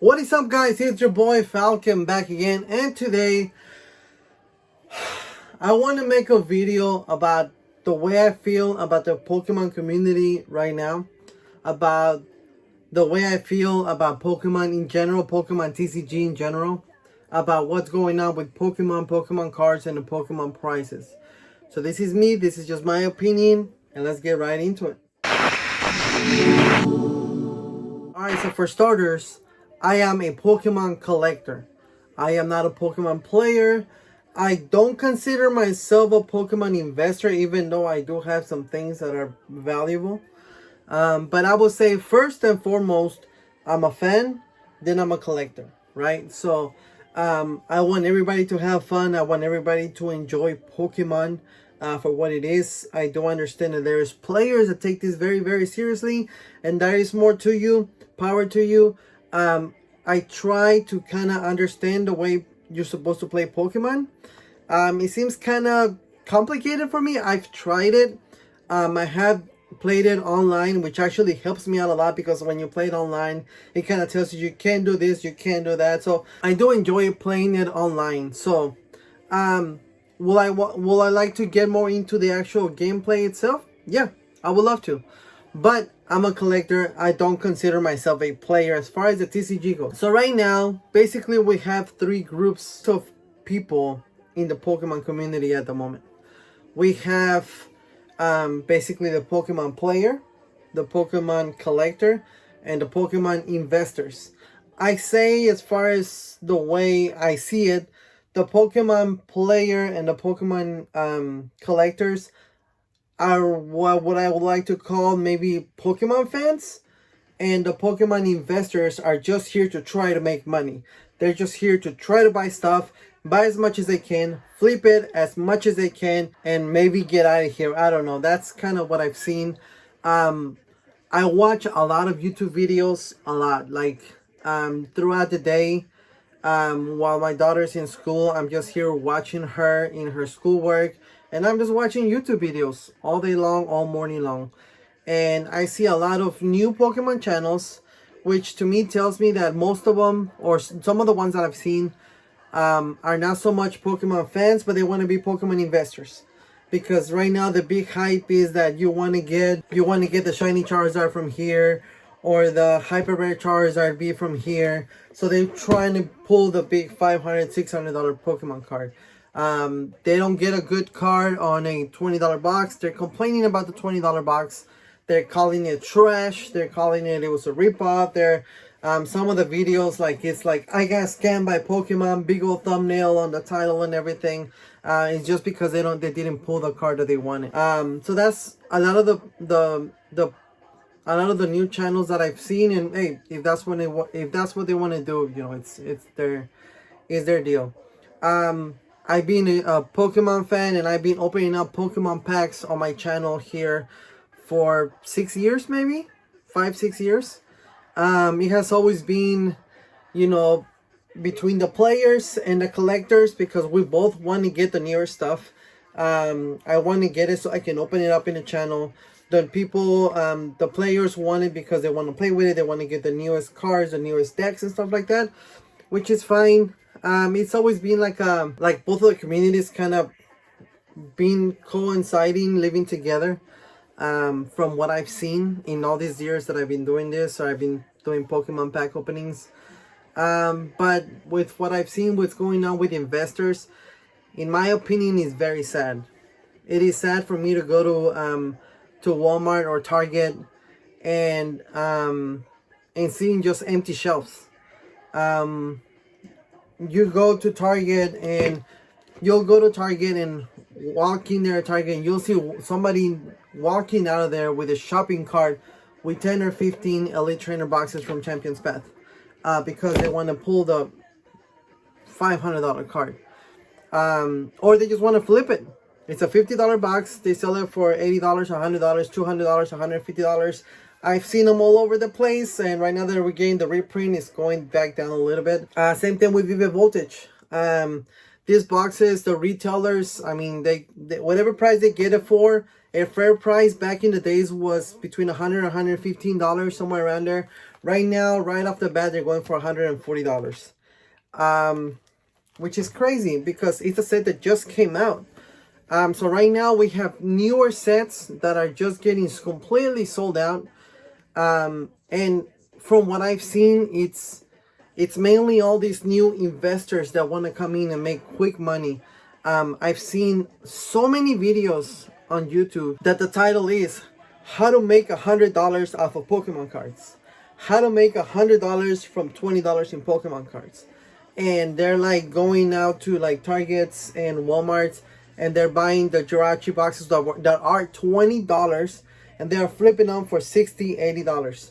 What is up, guys? It's your boy Falcon back again, and today I want to make a video about the way I feel about the Pokemon community right now, about the way I feel about Pokemon in general, Pokemon TCG in general, about what's going on with Pokemon cards, and the Pokemon prices. So this is me, this is just my opinion, and let's get right into it. Alright, so for starters, I am a Pokemon collector. I am not a Pokemon player. I don't consider myself a Pokemon investor, even though I do have some things that are valuable. But I would say first and foremost, I'm a fan, then I'm a collector, right? So I want everybody to have fun. I want everybody to enjoy Pokemon for what it is. I do understand that there's players that take this very, very seriously, and there is more to you. Power to you. I try to kind of understand the way you're supposed to play Pokemon. It seems kind of complicated for me. I've tried it. I have played it online, which actually helps me out a lot, because when you play it online, it kind of tells you can't do this, you can't do that. So I do enjoy playing it online. So will I like to get more into the actual gameplay itself? Yeah, I would love to. But I'm a collector. I don't consider myself a player as far as the TCG goes. So right now, basically we have three groups of people in the Pokemon community at the moment. We have basically the Pokemon player, the Pokemon collector, and the Pokemon investors. I say, as far as the way I see it, the Pokemon player and the Pokemon collectors are what I would like to call maybe Pokemon fans, and the Pokemon investors are just here to try to make money. They're just here to try to buy stuff, buy as much as they can, flip it as much as they can, and maybe get out of here. I don't know. That's kind of what I've seen. I watch a lot of YouTube videos, a lot, like throughout the day. While my daughter's in school, I'm just here watching her in her schoolwork, and I'm just watching YouTube videos all day long, all morning long. And I see a lot of new Pokemon channels, which to me tells me that most of them, or some of the ones that I've seen, are not so much Pokemon fans, but they want to be Pokemon investors. Because right now the big hype is that you want to get the shiny Charizard from here, or the hyper rare Charizard be from here. So they're trying to pull the big $500, $600 Pokemon card. They don't get a good card on a $20 box. They're complaining about the $20 box. They're calling it trash. They're calling it was a ripoff. They're some of the videos, like, it's like, I got scammed by Pokemon, big old thumbnail on the title and everything. It's just because they didn't pull the card that they wanted. So that's a lot of the new channels that I've seen, and hey, if that's what they want to do, you know, it's their deal. I've been a Pokemon fan, and I've been opening up Pokemon packs on my channel here for 6 years, maybe 5-6 years. It has always been, you know, between the players and the collectors, because we both want to get the newer stuff. I want to get it so I can open it up in the channel. The people, the players want it because they want to play with it. They want to get the newest cards, the newest decks and stuff like that, which is fine. It's always been like both of the communities kind of been coinciding, living together. From what I've seen in all these years that I've been doing this, or I've been doing Pokemon pack openings. But with what I've seen, what's going on with investors, in my opinion, is very sad. It is sad for me to go to Walmart or Target and seeing just empty shelves. You go to Target, and you'll go to Target and walk in there at Target, and you'll see somebody walking out of there with a shopping cart with 10 or 15 Elite Trainer boxes from Champion's Path, because they want to pull the $500 card, or they just want to flip it. It's a $50 box. They sell it for $80, $100, $200, $150. I've seen them all over the place, and right now that we're getting the reprint, is going back down a little bit. Same thing with Vivid Voltage. These boxes, the retailers, I mean, they whatever price they get it for, a fair price back in the days was between $100 and $115, somewhere around there. Right now, right off the bat, they're going for $140. Which is crazy because it's a set that just came out. So right now we have newer sets that are just getting completely sold out. And from what I've seen, it's mainly all these new investors that want to come in and make quick money. I've seen so many videos on YouTube that the title is how to make $100 off of Pokemon cards, how to make $100 from $20 in Pokemon cards. And they're like going out to like Targets and Walmarts, and they're buying the Jirachi boxes that are $20, and they're flipping them for $60, $80.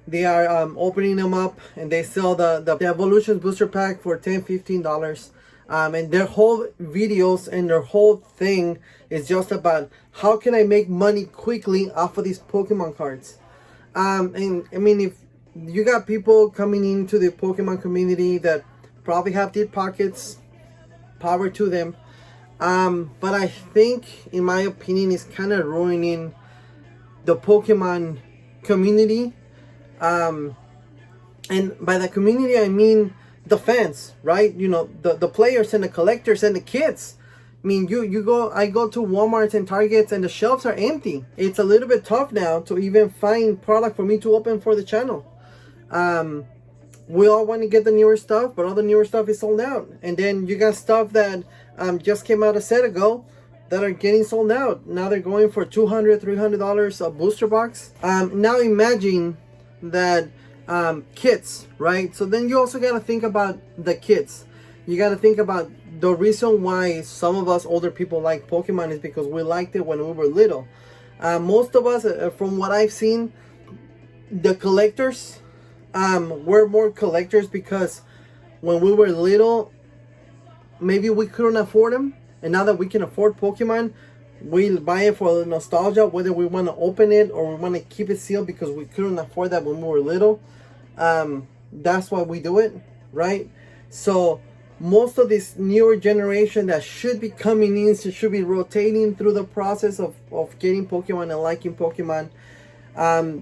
They are opening them up, and they sell the Evolutions booster pack for $10, $15. And their whole videos and their whole thing is just about how can I make money quickly off of these Pokemon cards. And I mean, if you got people coming into the Pokemon community that probably have deep pockets, power to them. But I think, in my opinion, it's kind of ruining the Pokemon community. And by the community, I mean the fans, right? You know, the players and the collectors and the kids. I mean, I go to Walmart and Targets and the shelves are empty. It's a little bit tough now to even find product for me to open for the channel. We all want to get the newer stuff, but all the newer stuff is sold out. And then you got stuff that just came out a set ago that are getting sold out. Now they're going for $200, $300 a booster box. Now imagine that kids, right? So then you also got to think about the kids. You got to think about the reason why some of us older people like Pokemon is because we liked it when we were little. Most of us, from what I've seen, the collectors, we're more collectors because when we were little, maybe we couldn't afford them, and now that we can afford Pokemon, we buy it for nostalgia, whether we want to open it or we want to keep it sealed because we couldn't afford that when we were little. That's why we do it, right? So most of this newer generation that should be coming in, so should be rotating through the process of getting Pokemon and liking Pokemon,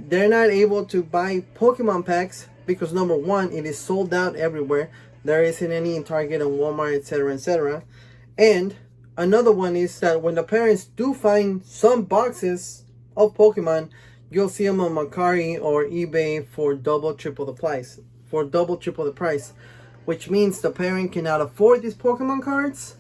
they're not able to buy Pokemon packs because number one, it is sold out everywhere. There isn't any in Target and Walmart, etc., etc. And another one is that when the parents do find some boxes of Pokemon, you'll see them on Mercari or eBay for double, triple the price. Which means the parent cannot afford these Pokemon cards.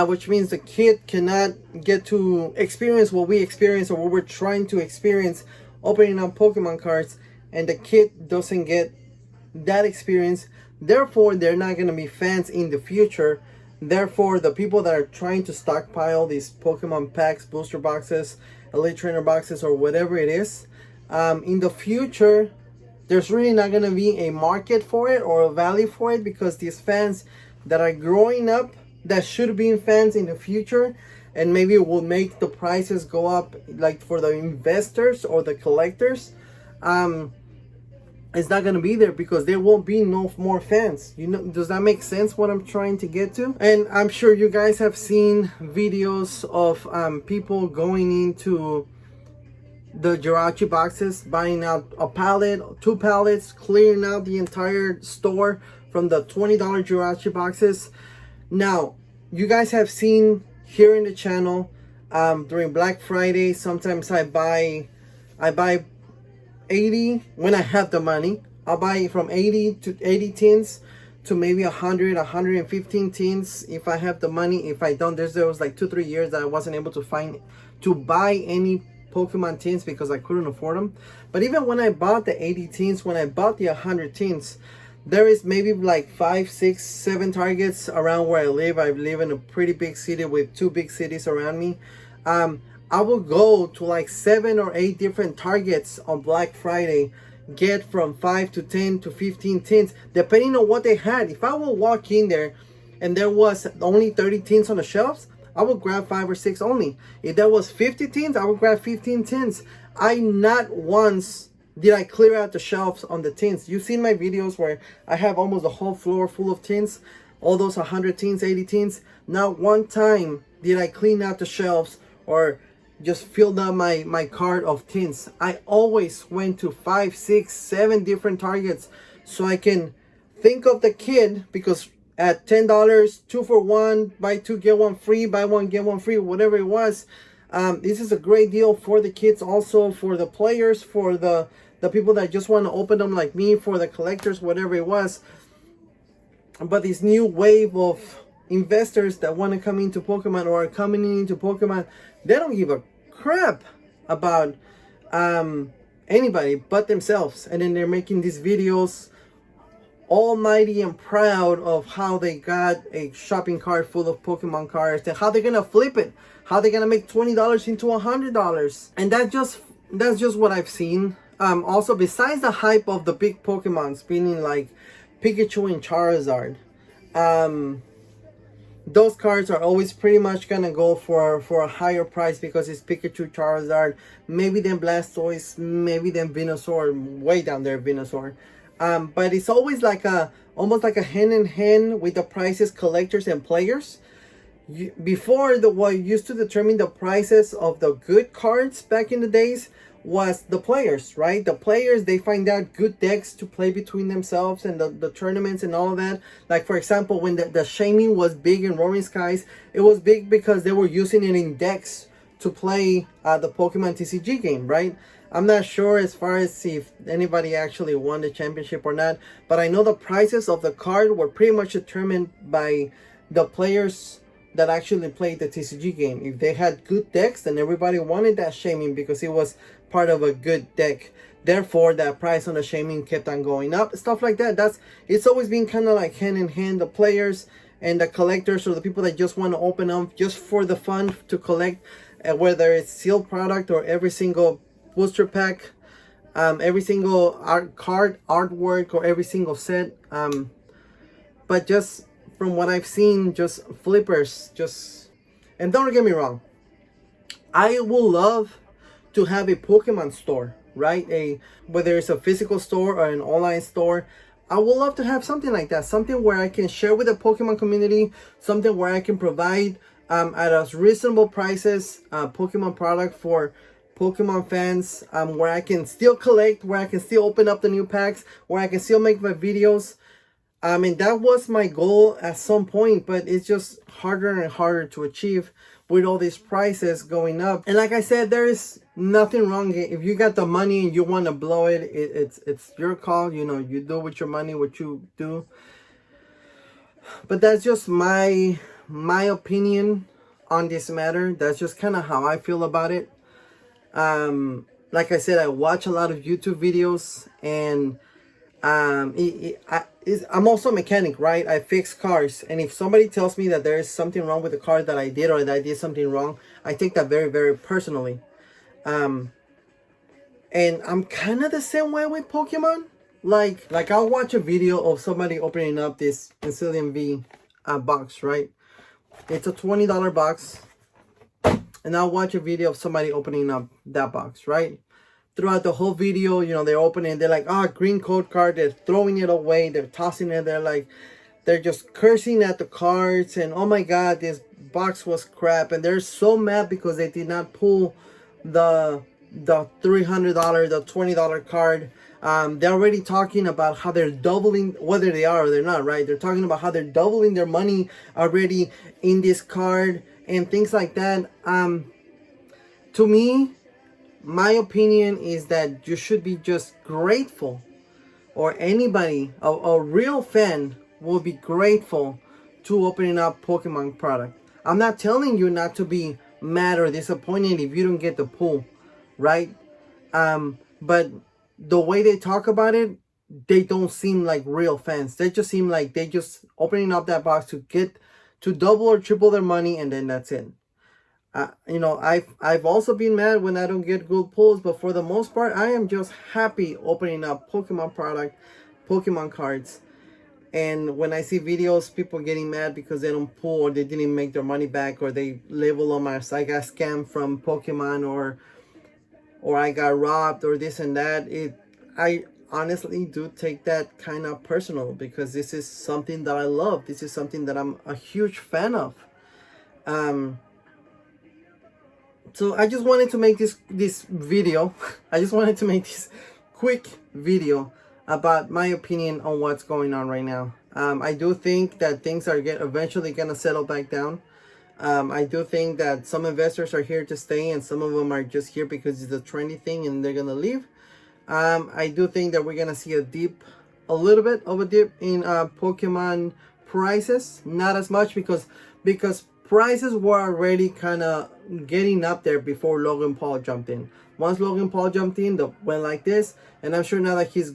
Which means the kid cannot get to experience what we experience or what we're trying to experience opening up Pokemon cards, and the kid doesn't get that experience. Therefore, they're not going to be fans in the future. Therefore, the people that are trying to stockpile these Pokemon packs, booster boxes, Elite Trainer boxes, or whatever it is, in the future, there's really not going to be a market for it or a value for it, because these fans that are growing up, that should be fans in the future, and maybe it will make the prices go up, like for the investors or the collectors, it's not going to be there because there won't be no more fans. You know, does that make sense what I'm trying to get to? And I'm sure you guys have seen videos of people going into the Jirachi boxes, buying out a pallet, 2 pallets, clearing out the entire store from the $20 Jirachi boxes. Now, you guys have seen here in the channel, during Black Friday, sometimes I buy 80 when I have the money. I'll buy from 80 to 80 tins to maybe 100, 115 tins if I have the money. If I don't, there was like 2-3 years that I wasn't able to buy any Pokemon tins because I couldn't afford them. But even when I bought the 80 tins, when I bought the 100 tins, there is maybe like 5, 6, 7 Targets around where I live. I live in a pretty big city with 2 big cities around me. I will go to like 7 or 8 different Targets on Black Friday, get from 5 to 10 to 15 tins, depending on what they had. If I will walk in there and there was only 30 tins on the shelves, I would grab 5 or 6 only. If there was 50 tins, I would grab 15 tins. I not once did I clear out the shelves on the tins. You've seen my videos where I have almost the whole floor full of tins, all those 100 tins, 80 tins. Not one time did I clean out the shelves or just filled up my cart of tints. I always went to 5, 6, 7 different Targets so I can think of the kid, because at $10, 2 for 1, buy 2 get 1 free, buy 1 get 1 free, whatever it was. This is a great deal for the kids, also for the players, for the people that just want to open them like me, for the collectors, whatever it was. But this new wave of investors that want to come into Pokemon or are coming into Pokemon, they don't give a crap about anybody but themselves. And then they're making these videos almighty and proud of how they got a shopping cart full of Pokemon cards and how they're gonna flip it, how they're gonna make $20 into $100. And that's just what I've seen. Also, besides the hype of the big Pokemons, meaning like Pikachu and Charizard, those cards are always pretty much gonna go for a higher price because it's Pikachu, Charizard, maybe then Blastoise, maybe then Venusaur, way down there Venusaur. But it's always like almost like a hand in hand with the prices, collectors and players. Before, what used to determine the prices of the good cards back in the days was the players, right? The players, they find out good decks to play between themselves and the tournaments and all of that. Like, for example, when the shaming was big in Roaring Skies, it was big because they were using it in decks to play the Pokemon TCG game, right? I'm not sure as far as if anybody actually won the championship or not, but I know the prices of the card were pretty much determined by the players that actually played the TCG game. If they had good decks, then everybody wanted that shaming because it was part of a good deck. Therefore, that price on the shaming kept on going up. Stuff like that. It's always been kind of like hand in hand. The players and the collectors, or the people that just want to open them just for the fun to collect, whether it's sealed product or every single booster pack, every single card artwork, or every single set. But just from what I've seen, just flippers, and don't get me wrong, I will love to have a Pokemon store, right? Whether it's a physical store or an online store, I would love to have something like that, something where I can share with the Pokemon community, something where I can provide at as reasonable prices Pokemon product for Pokemon fans, where I can still collect, where I can still open up the new packs, where I can still make my videos. And that was my goal at some point, but it's just harder and harder to achieve with all these prices going up. And like I said, there is nothing wrong. If you got the money and you want to blow it, it's your call. You know, you do with your money what you do. But that's just my opinion on this matter. That's just kind of how I feel about it. Like I said, I watch a lot of YouTube videos, and I'm also a mechanic, right? I fix cars, and if somebody tells me that there is something wrong with the car that I did, or that I did something wrong, I take that very, very personally. And I'm kind of the same way with Pokemon. Like I'll watch a video of somebody opening up this Incillion V box, right? It's a $20 box. And I'll watch a video of somebody opening up that box, right? Throughout the whole video, you know, they're opening, they're like, green code card, they're throwing it away, they're tossing it, they're just cursing at the cards, and oh my god, this box was crap, and they're so mad because they did not pull the $300, the $20 card. They're already talking about how they're doubling, whether they are or they're not, right? They're talking about how they're doubling their money already in this card and things like that. To me, my opinion is that you should be just grateful, or anybody, a real fan will be grateful to opening up Pokemon product. I'm not telling you not to be mad or disappointed if you don't get the pull, right? But the way they talk about it, they don't seem like real fans. They just seem like they just opening up that box to double or triple their money, and then that's it. You know, I've also been mad when I don't get good pulls, but for the most part, I am just happy opening up Pokemon product, Pokemon cards. And when I see videos, people getting mad because they don't pull, or they didn't make their money back, or they label them as I got scammed from Pokemon, or I got robbed, or this and that, I honestly do take that kind of personal, because this is something that I love. This is something that I'm a huge fan of. So I just wanted to make this video. I just wanted to make this quick video about my opinion on what's going on right now. I do think that things are eventually gonna settle back down. I do think that some investors are here to stay, and some of them are just here because it's a trendy thing and they're gonna leave. I do think that we're gonna see a little bit of a dip in Pokemon prices. Not as much because prices were already kind of getting up there before Logan Paul jumped in. Once Logan Paul jumped in, the went like this, and I'm sure now that he's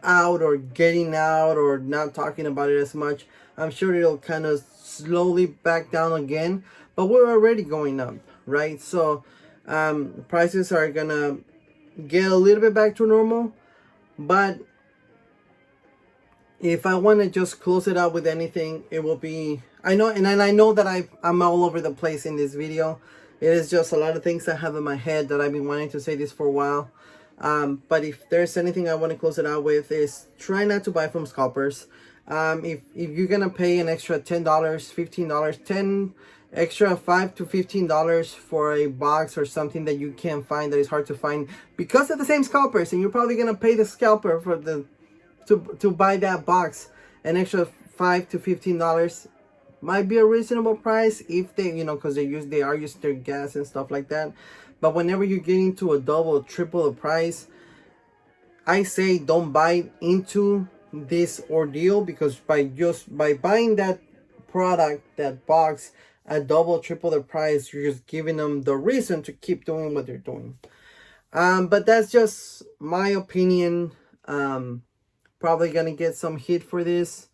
out or getting out or not talking about it as much, I'm sure it'll kind of slowly back down again. But we're already going up, right? So prices are gonna get a little bit back to normal. But if I want to just close it out with anything, it will be, I know that I'm all over the place in this video. It is just a lot of things I have in my head that I've been wanting to say this for a while. But if there's anything I want to close it out with, is try not to buy from scalpers. If you're gonna pay an extra $10, $15, extra $5 to $15 for a box or something that you can't find, that is hard to find because of the same scalpers, and you're probably gonna pay the scalper for the to buy that box, an extra $5 to $15 might be a reasonable price if they, because they are using their gas and stuff like that. But whenever you're getting to a double or triple the price, I say don't buy into this ordeal, because by buying that product, that box, at double triple the price, you're just giving them the reason to keep doing what they're doing. But that's just my opinion. Probably gonna get some heat for this,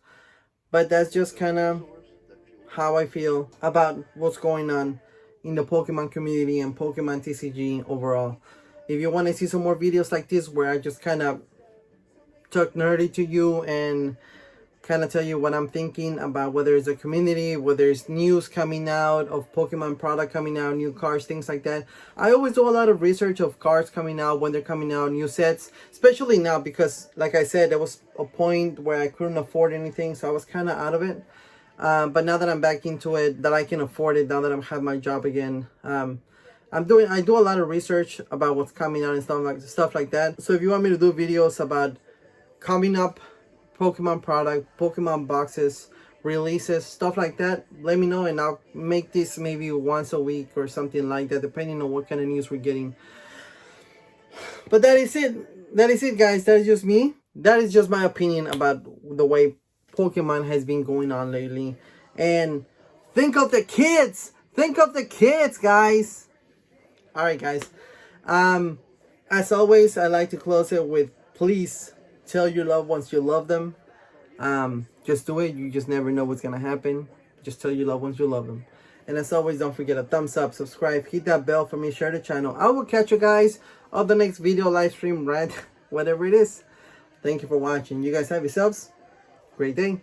but that's just kind of how I feel about what's going on in the Pokemon community and Pokemon TCG overall. If you want to see some more videos like this where I just kind of talk nerdy to you and kind of tell you what I'm thinking about, whether it's a community, whether it's news coming out of Pokemon product coming out, new cards, things like that. I always do a lot of research of cards coming out, when they're coming out, new sets, especially now because, like I said, there was a point where I couldn't afford anything, so I was kind of out of it. But now that I'm back into it, that I can afford it, now that I have my job again, I do a lot of research about what's coming out and stuff like that. So if you want me to do videos about coming up Pokemon product, Pokemon boxes, releases, stuff like that, let me know, and I'll make this maybe once a week or something like that, depending on what kind of news we're getting. But that is it guys. That is just me. That is just my opinion about the way Pokemon has been going on lately. And think of the kids, guys. All right, guys, as always, I like to close it with, please tell your loved ones you love them. Just do it. You just never know what's gonna happen. Just tell your loved ones you love them. And as always, don't forget to thumbs up, subscribe, hit that bell for me, share the channel. I will catch you guys on the next video, live stream, rant, whatever it is. Thank you for watching. You guys have yourselves a great day.